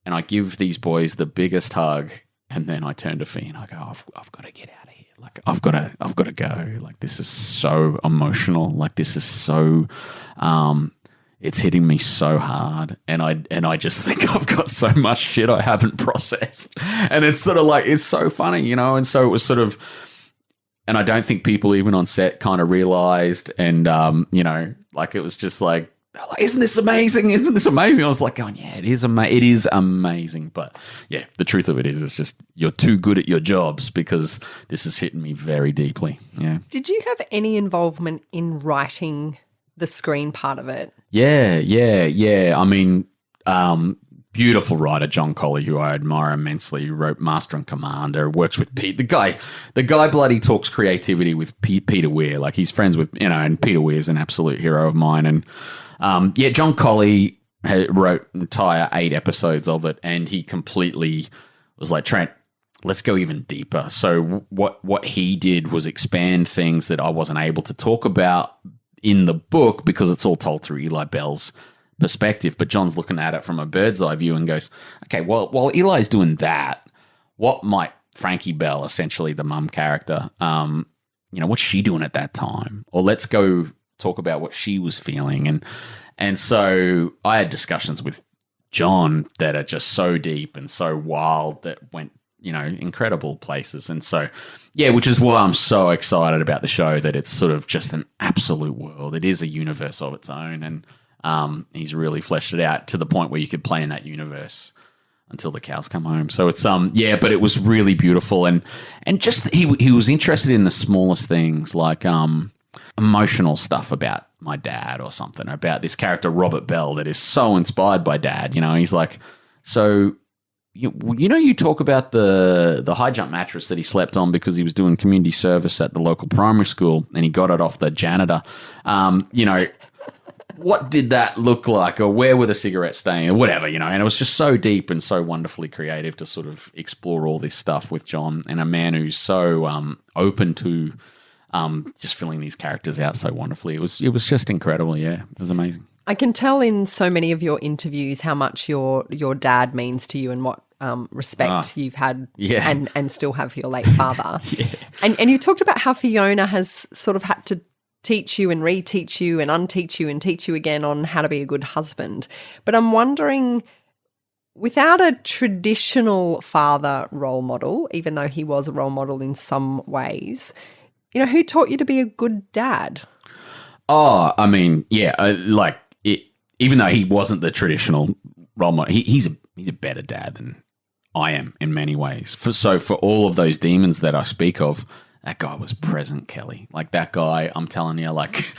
and I give these boys the biggest hug, and then I turn to Fee and I go, I've got to get out of here. Like I've got to go. Like this is so emotional. Like this is so. It's hitting me so hard, and I just think I've got so much shit I haven't processed, and it's sort of like it's so funny, and so it was sort of, and I don't think people even on set kind of realized, and like it was just like they're like, isn't this amazing? Isn't this amazing? I was like going, yeah, it is amazing. But yeah, the truth of it is, it's just you're too good at your jobs because this is hitting me very deeply. Yeah. Did you have any involvement in writing the screen part of it? Yeah. I mean, beautiful writer John Colley, who I admire immensely, who wrote Master and Commander, works with Pete. The guy bloody talks creativity with Peter Weir. Like he's friends with, and Peter Weir's an absolute hero of mine. And John Colley wrote entire 8 episodes of it, and he completely was like, Trent, let's go even deeper. So what he did was expand things that I wasn't able to talk about in the book because it's all told through Eli Bell's perspective, but John's looking at it from a bird's eye view and goes, okay, well, while Eli's doing that, what might Frankie Bell, essentially the mum character, what's she doing at that time? Or let's go talk about what she was feeling. And so I had discussions with John that are just so deep and so wild that went, incredible places. And so, yeah, which is why I'm so excited about the show, that it's sort of just an absolute world. It is a universe of its own. And he's really fleshed it out to the point where you could play in that universe until the cows come home. So it's but it was really beautiful, and just he was interested in the smallest things, like emotional stuff about my dad or something, about this character Robert Bell that is so inspired by Dad. He's like, so you talk about the high jump mattress that he slept on because he was doing community service at the local primary school and he got it off the janitor. What did that look like, or where were the cigarettes staying, or whatever, and it was just so deep and so wonderfully creative to sort of explore all this stuff with John, and a man who's so open to just filling these characters out so wonderfully. It was just incredible. Yeah, it was amazing. I can tell in so many of your interviews how much your dad means to you and what respect you've had and still have for your late father. Yeah. And you talked about how Fiona has sort of had to teach you and reteach you and unteach you and teach you again on how to be a good husband. But I'm wondering, without a traditional father role model, even though he was a role model in some ways, who taught you to be a good dad? Oh, I mean, yeah, even though he wasn't the traditional role model, he's a better dad than I am in many ways. For all of those demons that I speak of, that guy was present, Kelly. Like that guy, I'm telling you, like,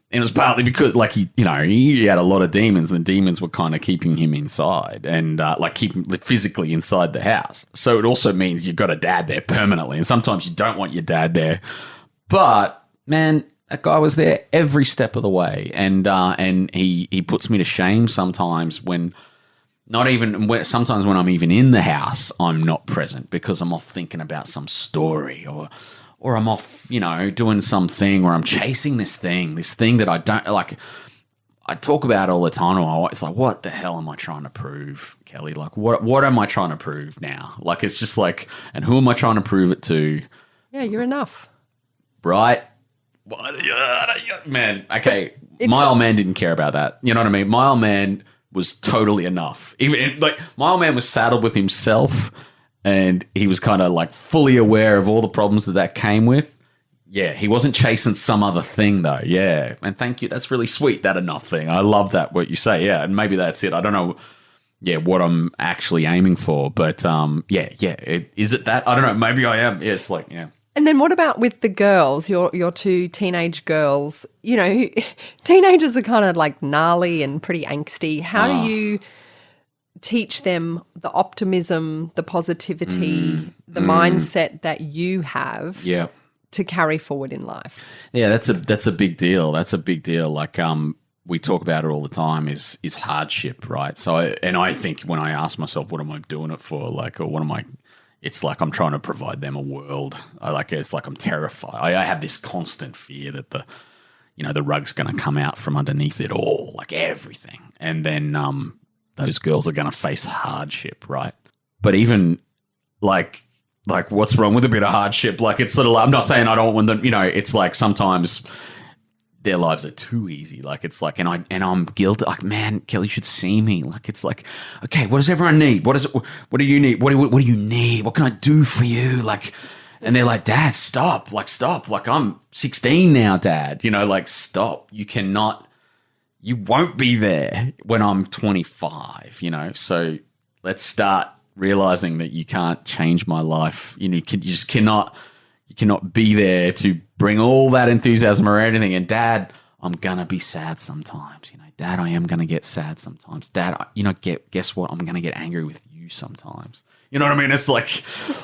it was partly because, like, he had a lot of demons, and demons were kind of keeping him inside and keeping physically inside the house. So it also means you've got a dad there permanently, and sometimes you don't want your dad there. But man, that guy was there every step of the way, and he puts me to shame sometimes when. Sometimes when I'm even in the house, I'm not present because I'm off thinking about some story, or I'm off, doing something, or I'm chasing this thing that I don't like. I talk about all the time. It's like, what the hell am I trying to prove, Kelly? Like, what am I trying to prove now? Like, it's just like, and who am I trying to prove it to? Yeah, you're enough, right? Man, okay. My old man didn't care about that. You know what I mean? My old man was totally enough. Even like my old man was saddled with himself, and he was kind of like fully aware of all the problems that came with. Yeah, he wasn't chasing some other thing though. Yeah, and thank you. That's really sweet. That enough thing. I love that what you say. Yeah, and maybe that's it. I don't know. Yeah, what I'm actually aiming for, but is it that? I don't know. Maybe I am. Yeah, it's like yeah. And then what about with the girls, your 2 teenage girls? Teenagers are kind of like gnarly and pretty angsty. How do you teach them the optimism, the positivity, the mindset that you have to carry forward in life? Yeah, that's a big deal. That's a big deal. Like we talk about it all the time is hardship, right? So I think when I ask myself, what am I doing it for? Like, or what am I? It's like I'm trying to provide them a world. It's like I'm terrified. I have this constant fear that the rug's going to come out from underneath it all, like everything. And then those girls are going to face hardship, right? But even like what's wrong with a bit of hardship? Like it's sort of, I'm not saying I don't want them, it's like sometimes their lives are too easy. Like it's like, and I'm guilty. Like, man, Kelly, you should see me. Like it's like, okay, what does everyone need? What do you need? What do you need? What can I do for you? Like, and they're like, Dad, stop. Like I'm 16 now, Dad. Like stop. You cannot you won't be there when I'm 25, So let's start realizing that you can't change my life. You just cannot be there to bring all that enthusiasm or anything. And Dad, I'm going to be sad sometimes. Dad, I am going to get sad sometimes. Dad, guess what? I'm going to get angry with you sometimes. You know what I mean? It's like,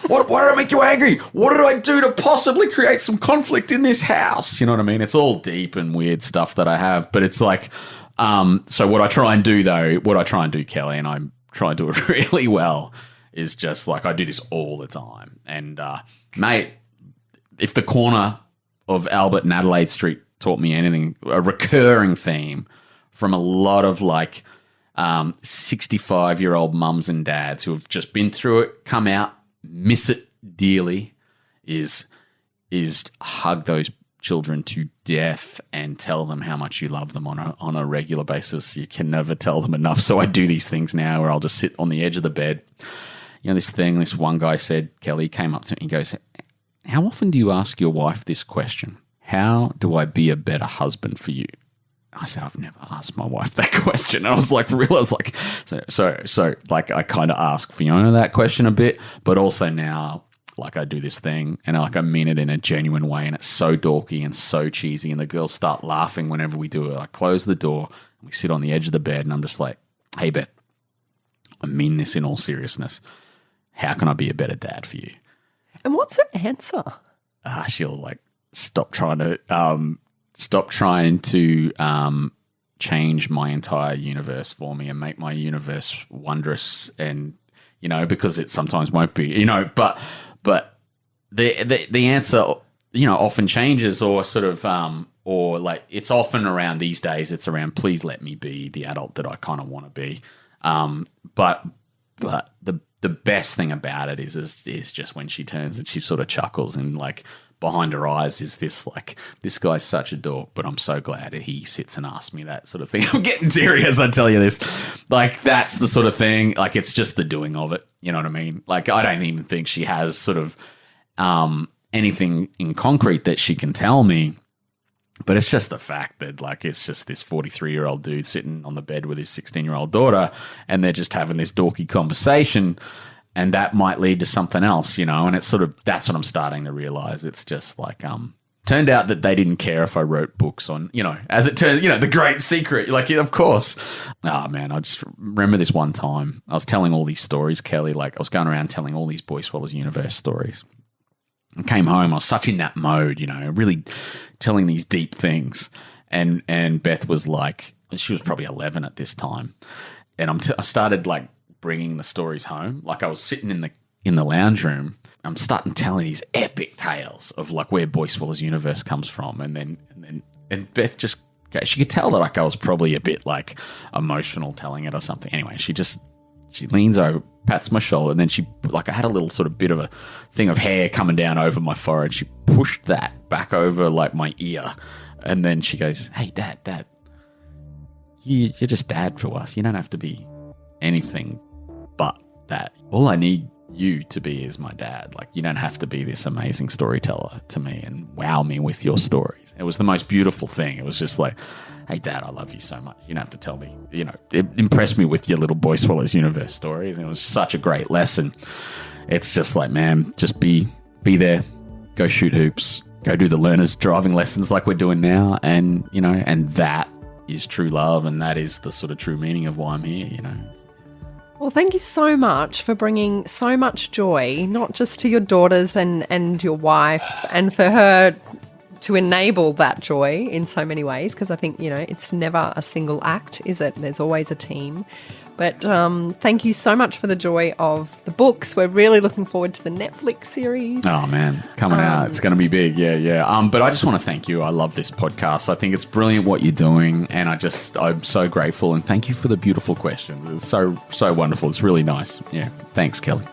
why did I make you angry? What did I do to possibly create some conflict in this house? You know what I mean? It's all deep and weird stuff that I have. But it's like, so what I try and do, Kelly, and I try and do it really well, is just like I do this all the time. And, mate, if the corner of Albert and Adelaide Street taught me anything, a recurring theme from a lot of 65-year-old mums and dads who have just been through it, come out, miss it dearly, is hug those children to death and tell them how much you love them on a regular basis. You can never tell them enough. So I do these things now where I'll just sit on the edge of the bed. This one guy said, Kelly came up to me and goes, how often do you ask your wife this question? How do I be a better husband for you? I said, I've never asked my wife that question. And I was like, so I kind of ask Fiona that question a bit, but also now, I do this thing and I mean it in a genuine way, and it's so dorky and so cheesy, and the girls start laughing whenever we do it. I close the door and we sit on the edge of the bed, and I'm just like, hey, Beth, I mean this in all seriousness. How can I be a better dad for you? And what's her answer? She'll stop trying to change my entire universe for me and make my universe wondrous, and because it sometimes won't be, but the answer often changes, or sort of it's often around these days, it's around, please let me be the adult that I kind of want to be, but the best thing about it is just when she turns and she sort of chuckles, and behind her eyes is this guy's such a dork, but I'm so glad that he sits and asks me that sort of thing. I'm getting teary as I tell you this. That's the sort of thing, it's just the doing of it. You know what I mean? I don't even think she has sort of anything in concrete that she can tell me, but it's just the fact that it's just this 43-year-old dude sitting on the bed with his 16-year-old daughter, and they're just having this dorky conversation. And that might lead to something else, and it's sort of, that's what I'm starting to realize. It's just turned out that they didn't care if I wrote books on, as it turns, the great secret, of course. Oh man, I just remember this one time I was telling all these stories, Kelly, I was going around telling all these Boy Swallows universe stories. I came home, I was such in that mode, really telling these deep things. And Beth was she was probably 11 at this time. And I started bringing the stories home. I was sitting in the lounge room. I'm starting telling these epic tales of where Boy Swallows universe comes from, and Beth just, she could tell that I was probably a bit emotional telling it or something. Anyway, she leans over, pats my shoulder, and then she I had a little sort of bit of a thing of hair coming down over my forehead. She pushed that back over my ear, and then she goes, "Hey, Dad, you're just Dad for us. You don't have to be anything but that. All I need you to be is my dad. You don't have to be this amazing storyteller to me and wow me with your stories." It was the most beautiful thing. It was just hey, Dad, I love you so much. You don't have to tell me, impress me with your little Boy Swallows universe stories. And it was such a great lesson. It's just man, just be there, go shoot hoops, go do the learner's driving lessons like we're doing now. And, and that is true love. And that is the sort of true meaning of why I'm here, Well, thank you so much for bringing so much joy, not just to your daughters and your wife, and for her to enable that joy in so many ways, because I think, it's never a single act, is it? There's always a team. But thank you so much for the joy of the books. We're really looking forward to the Netflix series. Oh, man, coming out. It's going to be big. Yeah. But I just want to thank you. I love this podcast. I think it's brilliant what you're doing, and I'm so grateful. And thank you for the beautiful questions. It's so wonderful. It's really nice. Yeah. Thanks, Kelly.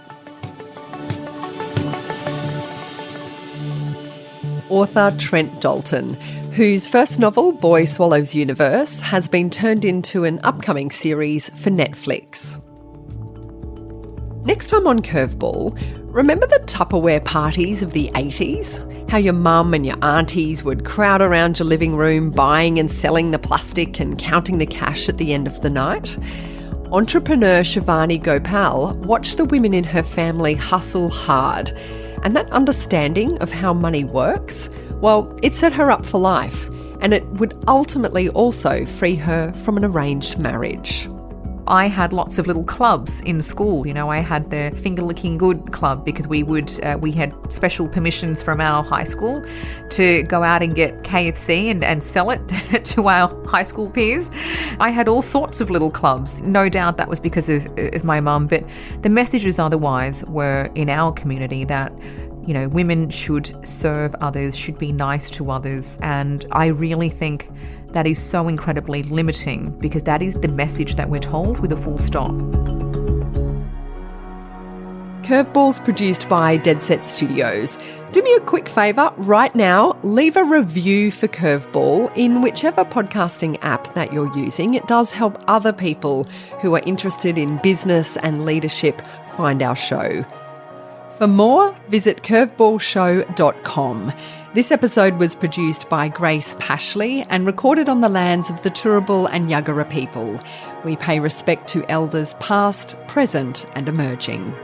Author Trent Dalton, whose first novel, Boy Swallows Universe, has been turned into an upcoming series for Netflix. Next time on Curveball, remember the Tupperware parties of the 80s? How your mum and your aunties would crowd around your living room buying and selling the plastic and counting the cash at the end of the night? Entrepreneur Shivani Gopal watched the women in her family hustle hard, and that understanding of how money works, well, it set her up for life, and it would ultimately also free her from an arranged marriage. I had lots of little clubs in school. You know, I had the Finger Licking Good club because we had special permissions from our high school to go out and get KFC and sell it to our high school peers. I had all sorts of little clubs. No doubt that was because of my mum, but the messages otherwise were in our community that, you know, women should serve others, should be nice to others. And I really think that is so incredibly limiting because that is the message that we're told with a full stop. Curveball's produced by Dead Set Studios. Do me a quick favour right now, leave a review for Curveball in whichever podcasting app that you're using. It does help other people who are interested in business and leadership find our show. For more, visit curveballshow.com. This episode was produced by Grace Pashley and recorded on the lands of the Turrbal and Yuggera people. We pay respect to elders past, present and emerging.